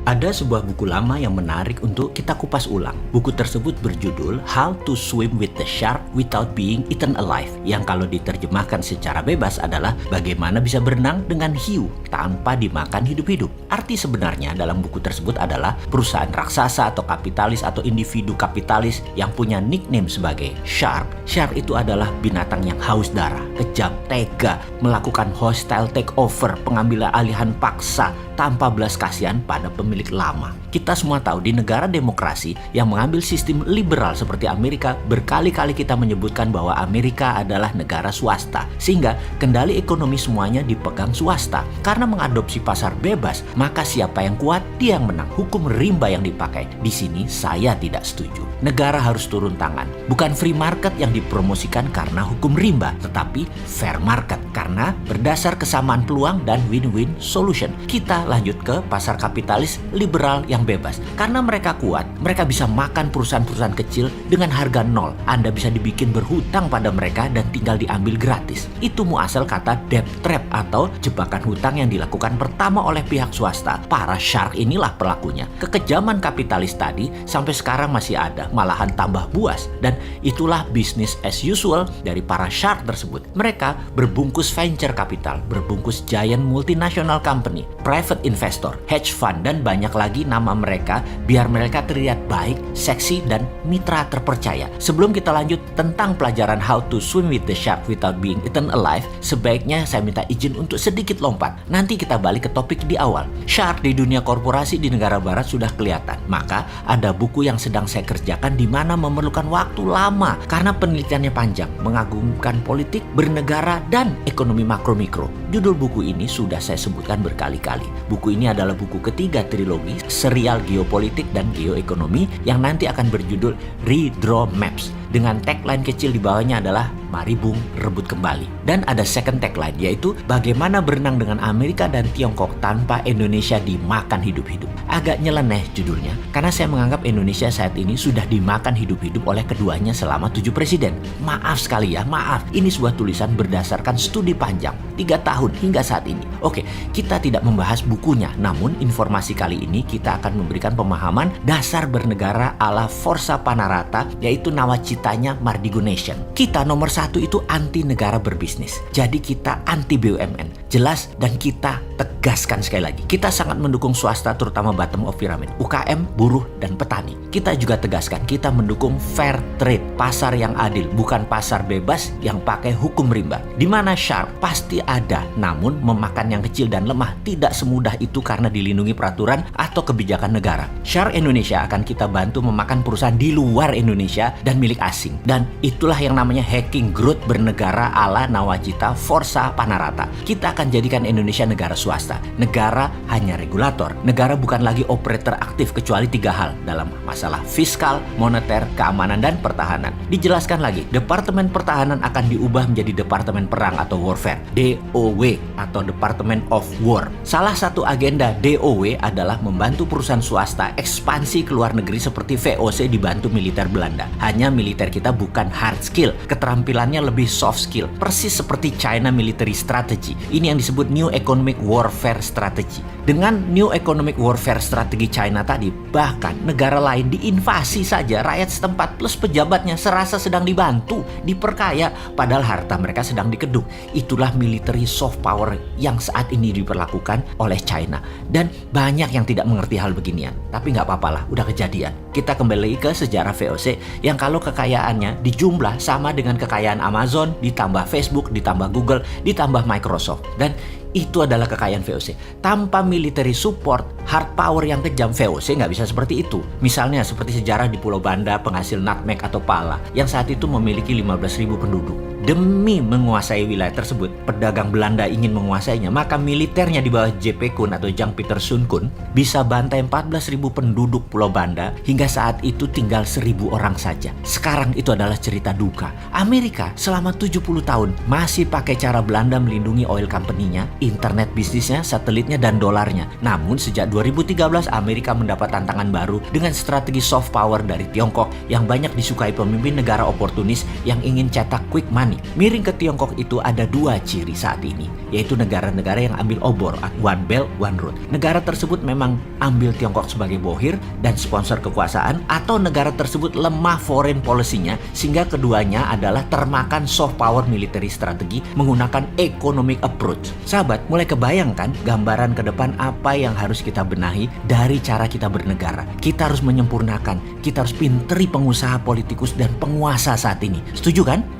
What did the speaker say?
Ada sebuah buku lama yang menarik untuk kita kupas ulang. Buku tersebut berjudul How to Swim with the Shark Without Being Eaten Alive, yang kalau diterjemahkan secara bebas adalah bagaimana bisa berenang dengan hiu tanpa dimakan hidup-hidup. Arti sebenarnya dalam buku tersebut adalah perusahaan raksasa atau kapitalis atau individu kapitalis yang punya nickname sebagai shark. Shark itu adalah binatang yang haus darah, kejam, tega, melakukan hostile takeover, pengambilan alihan paksa tanpa belas kasihan pada pemilik lama. Kita semua tahu di negara demokrasi yang mengambil sistem liberal seperti Amerika, berkali-kali kita menyebutkan bahwa Amerika adalah negara swasta, sehingga kendali ekonomi semuanya dipegang swasta. Karena mengadopsi pasar bebas, maka siapa yang kuat dia yang menang. Hukum rimba yang dipakai. Di sini saya tidak setuju. Negara harus turun tangan. Bukan free market yang dipromosikan karena hukum rimba, tetapi fair market karena berdasar kesamaan peluang dan win-win solution. Kita lanjut ke pasar kapitalis liberal yang bebas. Karena mereka kuat, mereka bisa makan perusahaan-perusahaan kecil dengan harga nol. Anda bisa dibikin berhutang pada mereka dan tinggal diambil gratis. Itu muasal kata debt trap atau jebakan hutang yang dilakukan pertama oleh pihak swasta. Para shark inilah pelakunya. Kekejaman kapitalis tadi sampai sekarang masih ada, malahan tambah buas. Dan itulah business as usual dari para shark tersebut. Mereka berbungkus venture capital, berbungkus giant multinational company, private investor, hedge fund, dan banyak lagi nama mereka biar mereka terlihat baik, seksi, dan mitra terpercaya. Sebelum kita lanjut tentang pelajaran How to Swim with the Shark Without Being Eaten Alive, sebaiknya saya minta izin untuk sedikit lompat. Nanti kita balik ke topik di awal. Shark di dunia korporasi di negara barat sudah kelihatan. Maka ada buku yang sedang saya kerjakan di mana memerlukan waktu lama karena penelitiannya panjang, mengagumkan politik, bernegara, dan ekonomi makro-mikro. Judul buku ini sudah saya sebutkan berkali-kali. Buku ini adalah buku ketiga trilogi serial geopolitik dan geoekonomi yang nanti akan berjudul Redraw Maps. Dengan tagline kecil di bawahnya adalah Mari Bung Rebut Kembali. Dan ada second tagline, yaitu bagaimana berenang dengan Amerika dan Tiongkok tanpa Indonesia dimakan hidup-hidup. Agak nyeleneh judulnya, karena saya menganggap Indonesia saat ini sudah dimakan hidup-hidup oleh keduanya selama 7 presiden. Maaf sekali ya, maaf. Ini sebuah tulisan berdasarkan studi panjang, 3 tahun hingga saat ini. Oke, kita tidak membahas bukunya, namun informasi kali ini kita akan memberikan pemahaman dasar bernegara ala Forza Panarata, yaitu nawacitanya Mardigo Nation. Kita nomor 1 itu anti negara berbisnis. Jadi kita anti BUMN. Jelas dan kita tegaskan sekali lagi. Kita sangat mendukung swasta terutama bottom of pyramid, UKM, buruh, dan petani. Kita juga tegaskan kita mendukung fair trade, pasar yang adil, bukan pasar bebas yang pakai hukum rimba. Di mana shark pasti ada, namun memakan yang kecil dan lemah tidak semudah itu karena dilindungi peraturan atau kebijakan negara. Shark Indonesia akan kita bantu memakan perusahaan di luar Indonesia dan milik asing. Dan itulah yang namanya hacking growth bernegara ala Nawacita Forza Panarata. Kita akan jadikan Indonesia negara swasta. Negara hanya regulator. Negara bukan lagi operator aktif kecuali 3 hal dalam masalah fiskal, moneter, keamanan, dan pertahanan. Dijelaskan lagi, Departemen Pertahanan akan diubah menjadi Departemen Perang atau Warfare, DOW atau Department of War. Salah satu agenda DOW adalah membantu perusahaan swasta ekspansi ke luar negeri seperti VOC dibantu militer Belanda. Hanya militer kita bukan hard skill, keterampilannya lebih soft skill, persis seperti China Military Strategy. Ini yang disebut New Economic Warfare Strategy. Dengan New Economic Warfare Strategy China tadi, bahkan negara lain diinvasi saja, rakyat setempat plus pejabatnya serasa sedang dibantu, diperkaya, padahal harta mereka sedang dikeduk. Itulah military soft power yang saat ini diperlakukan oleh China. Dan banyak yang tidak mengerti hal beginian. Tapi nggak apa-apa lah, udah kejadian. Kita kembali ke sejarah VOC yang kalau kekayaannya dijumlah sama dengan kekayaan Amazon, ditambah Facebook, ditambah Google, ditambah Microsoft. Dan itu adalah kekayaan VOC. Tanpa military support, hard power yang kejam, VOC nggak bisa seperti itu. Misalnya seperti sejarah di Pulau Banda, penghasil nutmeg atau pala, yang saat itu memiliki 15.000 penduduk. Demi menguasai wilayah tersebut, pedagang Belanda ingin menguasainya, maka militernya di bawah J.P. Kun atau Jan Pieter Soen Kun bisa bantai 14.000 penduduk Pulau Banda, hingga saat itu tinggal 1.000 orang saja. Sekarang itu adalah cerita duka. Amerika selama 70 tahun masih pakai cara Belanda melindungi oil company-nya, internet bisnisnya, satelitnya, dan dolarnya. Namun sejak 2013 Amerika mendapat tantangan baru dengan strategi soft power dari Tiongkok yang banyak disukai pemimpin negara oportunis yang ingin cetak quick money. Miring ke Tiongkok itu ada dua ciri saat ini, yaitu negara-negara yang ambil obor, One Belt, One Road. Negara tersebut memang ambil Tiongkok sebagai bohir dan sponsor kekuasaan, atau negara tersebut lemah foreign policy-nya sehingga keduanya adalah termakan soft power military strategi menggunakan economic approach. Sahabat, mulai kebayangkan gambaran ke depan apa yang harus kita benahi dari cara kita bernegara. Kita harus menyempurnakan, kita harus pinteri pengusaha, politikus, dan penguasa saat ini. Setuju kan?